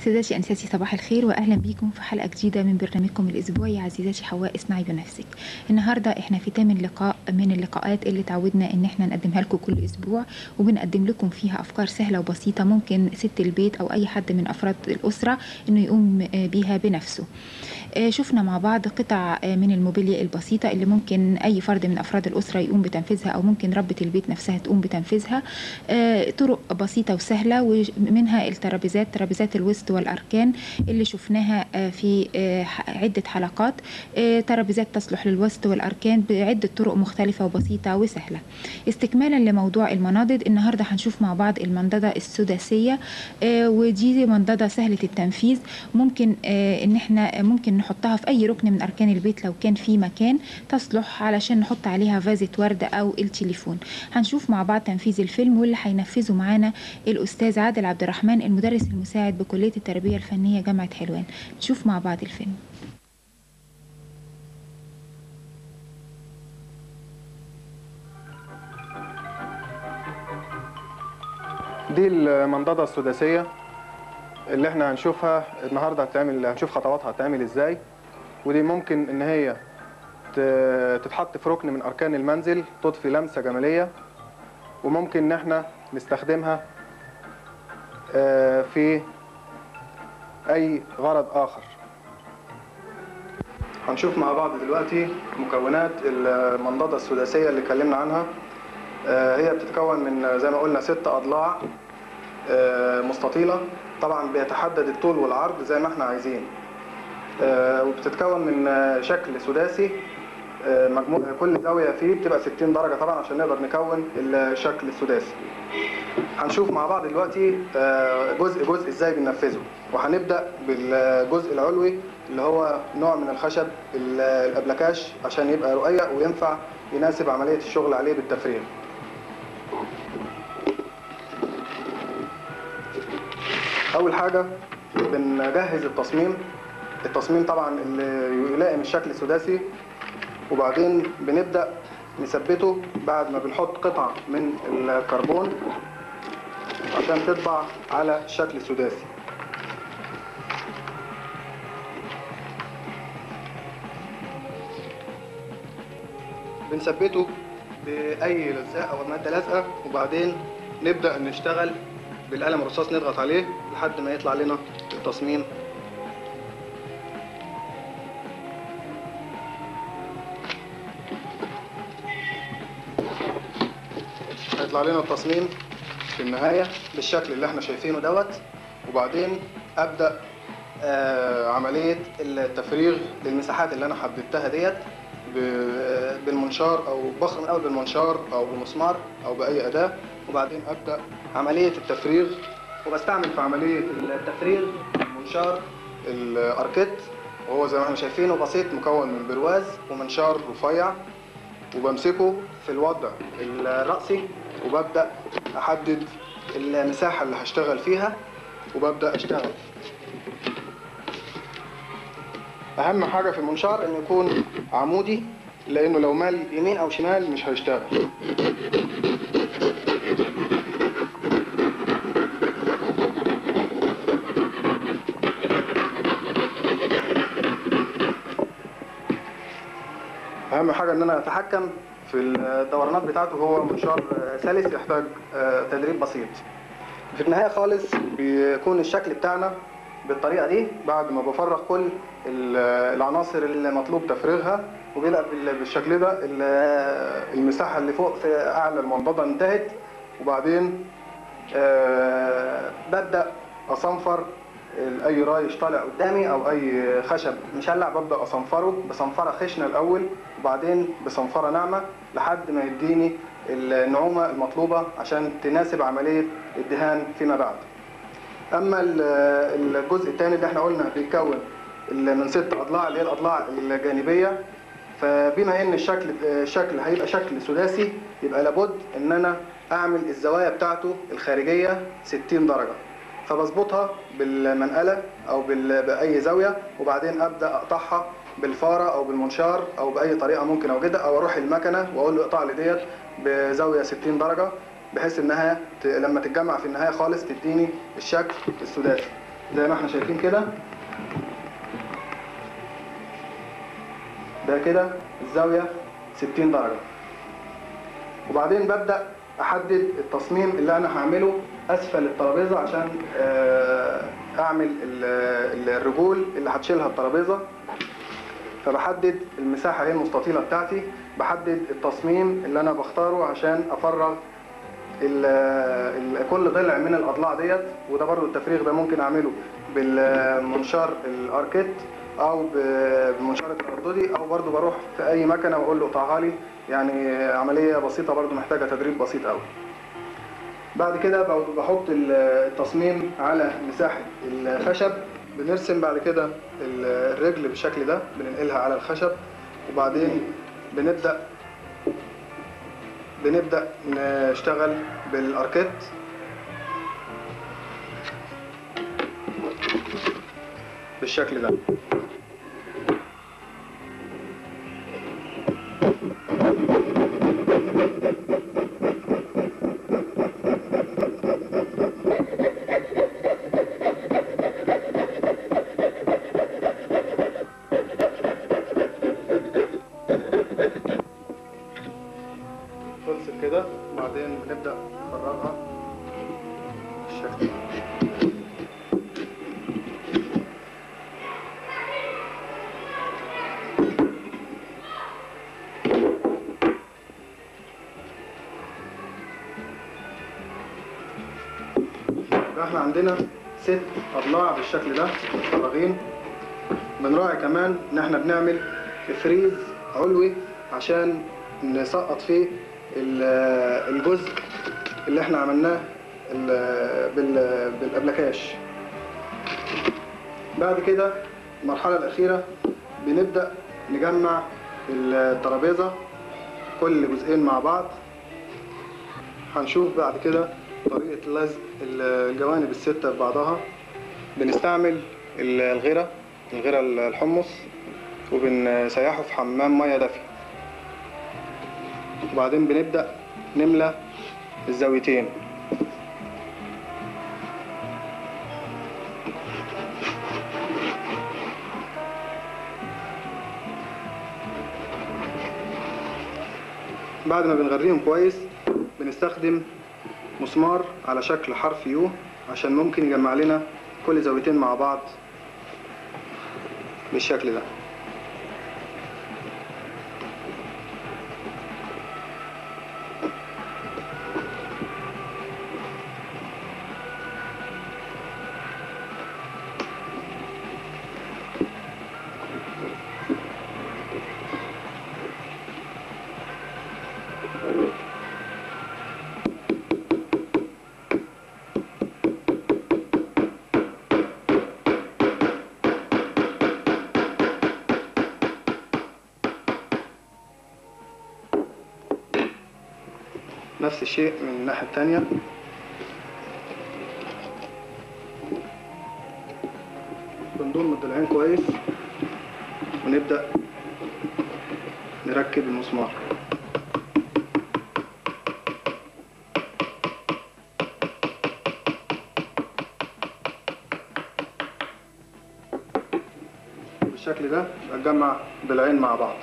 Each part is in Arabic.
سادتي أنساتي، صباح الخير وأهلا بيكم في حلقة جديدة من برنامجكم الأسبوعي عزيزاتي حواء اصنعي بنفسك. النهاردة احنا في تامن لقاء من اللقاءات اللي تعودنا ان احنا نقدمها لكم كل أسبوع، وبنقدم لكم فيها أفكار سهلة وبسيطة ممكن ست البيت أو أي حد من أفراد الأسرة انه يقوم بيها بنفسه. شفنا مع بعض قطع من الموبيليا البسيطة اللي ممكن أي فرد من أفراد الأسرة يقوم بتنفيذها أو ممكن ربة البيت نفسها تقوم بتنفيذها. طرق بسيطة وسهلة، ومنها ترابيزات الوسط والأركان اللي شفناها في عدة حلقات. ترابيزات تصلح للوسط والأركان بعدة طرق مختلفة وبسيطة وسهلة. استكمالا لموضوع المناضد، النهاردة هنشوف مع بعض المنضدة السداسية، ودي منضدة سهلة التنفيذ. ممكن ان احنا ممكن نحطها في اي ركن من اركان البيت لو كان في مكان تصلح علشان نحط عليها فازة ورد او التليفون. هنشوف مع بعض تنفيذ الفيلم، واللي هينفذه معانا الاستاذ عادل عبد الرحمن المدرس المساعد بكلية التربية الفنية جامعة حلوان. نشوف مع بعض الفيلم. دي المنضدة السداسية اللي احنا هنشوفها النهارده هنشوف خطواتها هتعمل ازاي. ودي ممكن ان هي تتحط في ركن من اركان المنزل تضفي لمسة جمالية، وممكن ان احنا نستخدمها في اي غرض اخر. هنشوف مع بعض دلوقتي مكونات المنضدة السداسية اللي اتكلمنا عنها. هي بتتكون من زي ما قلنا 6 أضلاع مستطيلة، طبعا بيتحدد الطول والعرض زي ما احنا عايزين. وبتتكون من شكل سداسي، كل زاوية فيه بتبقى 60 درجة طبعا عشان نقدر نكون الشكل السداسي. هنشوف مع بعض دلوقتي جزء ازاي بننفذه، وهنبدأ بالجزء العلوي اللي هو نوع من الخشب الأبلكاش عشان يبقى رقيق وينفع يناسب عملية الشغل عليه بالتفريغ. أول حاجة بنجهز التصميم طبعا اللي يلائم الشكل السداسي، وبعدين بنبدأ نثبته بعد ما بنحط قطعة من الكربون عشان تطبع على الشكل السداسي. بنثبته بأي لزاق أو مادة لازقة، وبعدين نبدأ نشتغل بالقلم الرصاص نضغط عليه لحد ما يطلع لنا التصميم. هيطلع لنا التصميم في النهاية بالشكل اللي احنا شايفينه دوت. وبعدين أبدأ عملية التفريغ للمساحات اللي أنا حددتها ديت بالمنشار، أو بخرم الأول بالمنشار أو بالمسمار أو بأي أداة، وبعدين أبدأ عملية التفريغ. وبستعمل في عملية التفريغ منشار الأركيت، وهو زي ما احنا شايفينه بسيط مكون من برواز ومنشار رفيع، وبمسكه في الوضع الرأسي وببدأ أحدد المساحة اللي هشتغل فيها وببدأ أشتغل. أهم حاجة في المنشار إنه يكون عمودي، لأنه لو مال يمين أو شمال مش هيشتغل. أهم حاجة إن أنا أتحكم في الدورانات بتاعته. هو منشار سلس يحتاج تدريب بسيط. في النهاية خالص بيكون الشكل بتاعنا بالطريقة دي بعد ما بفرغ كل العناصر اللي مطلوب تفريغها، وبيبقى بالشكل ده المساحة اللي فوق في أعلى المنضدة انتهت. وبعدين ببدأ أصنفر أي رايش طالع قدامي أو أي خشب مشلع، ببدأ أصنفره بصنفرة خشنة الأول وبعدين بصنفرة ناعمة لحد ما يديني النعومة المطلوبة عشان تناسب عملية الدهان فيما بعد. أما الجزء الثاني اللي احنا قلنا بيتكون من 6 أضلاع اللي هي الأضلاع الجانبية، فبما إن الشكل هيبقى شكل سداسي يبقى لابد إن أنا أعمل الزوايا بتاعته الخارجية 60 درجة، فبظبطها بالمنقلة أو بأي زاوية، وبعدين أبدأ أقطعها بالفارة أو بالمنشار أو بأي طريقة ممكن أوجدها، أو أروح المكنة وأقول له اقطع لي ديت بزاوية 60 درجة بحيث إنها لما تتجمع في النهاية خالص تديني الشكل السداسي. زي ما احنا شايفين كده. ده كده الزاوية 60 درجة. وبعدين ببدأ أحدد التصميم اللي أنا هعمله أسفل الترابيزة عشان أعمل الرجول اللي هتشيلها الترابيزة. فبحدد المساحة هي المستطيلة بتاعتي، بحدد التصميم اللي أنا بختاره عشان أفرغ كل ضلع من الأضلاع ديت. وده برضو التفريغ ده ممكن أعمله بالمنشار الأركيت أو بالمنشار الترددي، أو برضو بروح في أي مكنة وأقول له قطعها لي. يعني عملية بسيطة برضو محتاجة تدريب بسيط أوي. بعد كده بحط التصميم على مساحة الخشب. بنرسم بعد كده الرجل بالشكل ده، بننقلها على الخشب. وبعدين بنبدأ نشتغل بالأركيت بالشكل ده. خلصت كده، وبعدين بنبدأ نفرغها بالشكل ده. احنا عندنا 6 أضلاع بالشكل ده متفرغين. بنراعي كمان ان احنا بنعمل فريز علوي عشان نسقط فيه الجزء اللي احنا عملناه بالابلكاش. بعد كده المرحلة الأخيرة بنبدأ نجمع الترابيزة كل جزئين مع بعض. هنشوف بعد كده طريقة لزق الجوانب ال6 ببعضها. بنستعمل الغيرة الحمص، وبنسيحه في حمام مية دافية. وبعدين بنبدأ نملى الزاويتين. بعد ما بنغريهم كويس بنستخدم مسمار على شكل حرف يو عشان ممكن يجمع لنا كل زاويتين مع بعض بالشكل ده. نفس الشيء من الناحية التانية. بنضم الضلعين كويس ونبدأ نركب المسمار. بالشكل ده بنجمع ضلعين مع بعض.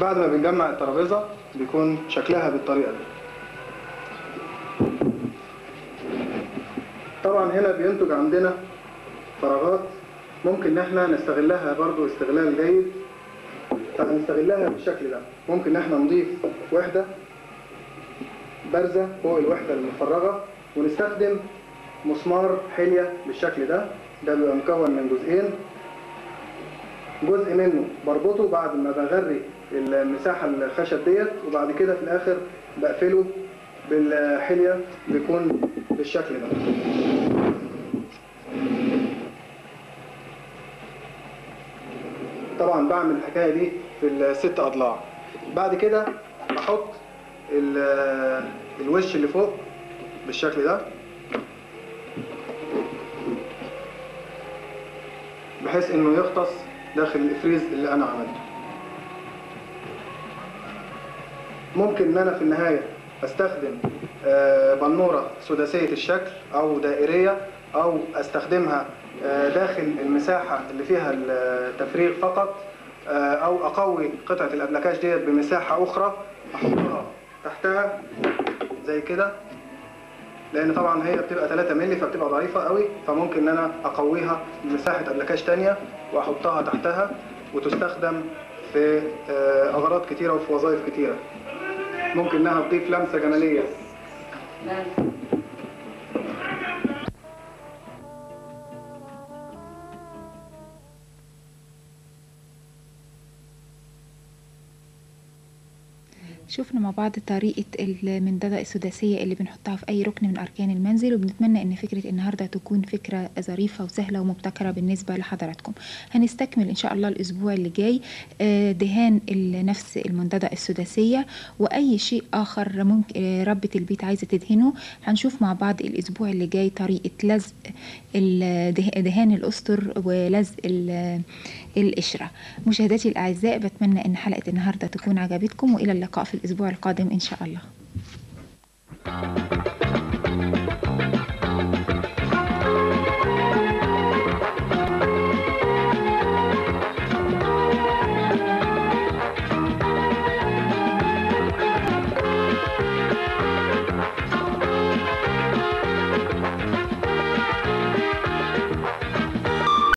بعد ما بنجمع الترابيزة بيكون شكلها بالطريقة دي. طبعا هنا بينتج عندنا فراغات ممكن ان احنا نستغلها برضو استغلال جيد. فهنستغلها بالشكل ده. ممكن ان احنا نضيف وحدة بارزة فوق الوحدة المفرغة، ونستخدم مسمار حلية بالشكل ده. ده بيبقى مكون من جزئين. جزء منه بربطه بعد ما بغري المساحة الخشب ديت، وبعد كده في الآخر بقفله بالحلية بيكون بالشكل ده. طبعا بعمل الحكاية دي في ال6 أضلاع. بعد كده بحط الوش اللي فوق بالشكل ده، بحيث انه يغطس داخل الافريز اللي انا عملته. ممكن ان انا في النهاية استخدم بنورة سداسية الشكل او دائرية، او استخدمها داخل المساحة اللي فيها التفريغ فقط، او اقوي قطعة الابلكاش ديت بمساحة اخرى احطها تحتها زي كده، لان طبعا هي بتبقى 3 مللي فبتبقى ضعيفة قوي، فممكن ان انا اقويها بمساحة ابلكاش تانية واحطها تحتها، وتستخدم في اغراض كتيرة وفي وظائف كتيرة. ممكن انها تضيف لمسة جمالية. شفنا مع بعض طريقة المنضدة السداسية اللي بنحطها في أي ركن من أركان المنزل، وبنتمنى إن فكرة النهاردة تكون فكرة ظريفة وسهلة ومبتكرة بالنسبة لحضراتكم. هنستكمل إن شاء الله الأسبوع اللي جاي دهان نفس المنضدة السداسية وأي شيء آخر ممكن ربة البيت عايزة تدهنه. هنشوف مع بعض الأسبوع اللي جاي طريقة لزق دهان الأسطر ولزق القشرة. مشاهداتي الأعزاء، بتمنى إن حلقة النهاردة تكون عجبتكم، وإلى اللقاء في الأسبوع القادم إن شاء الله.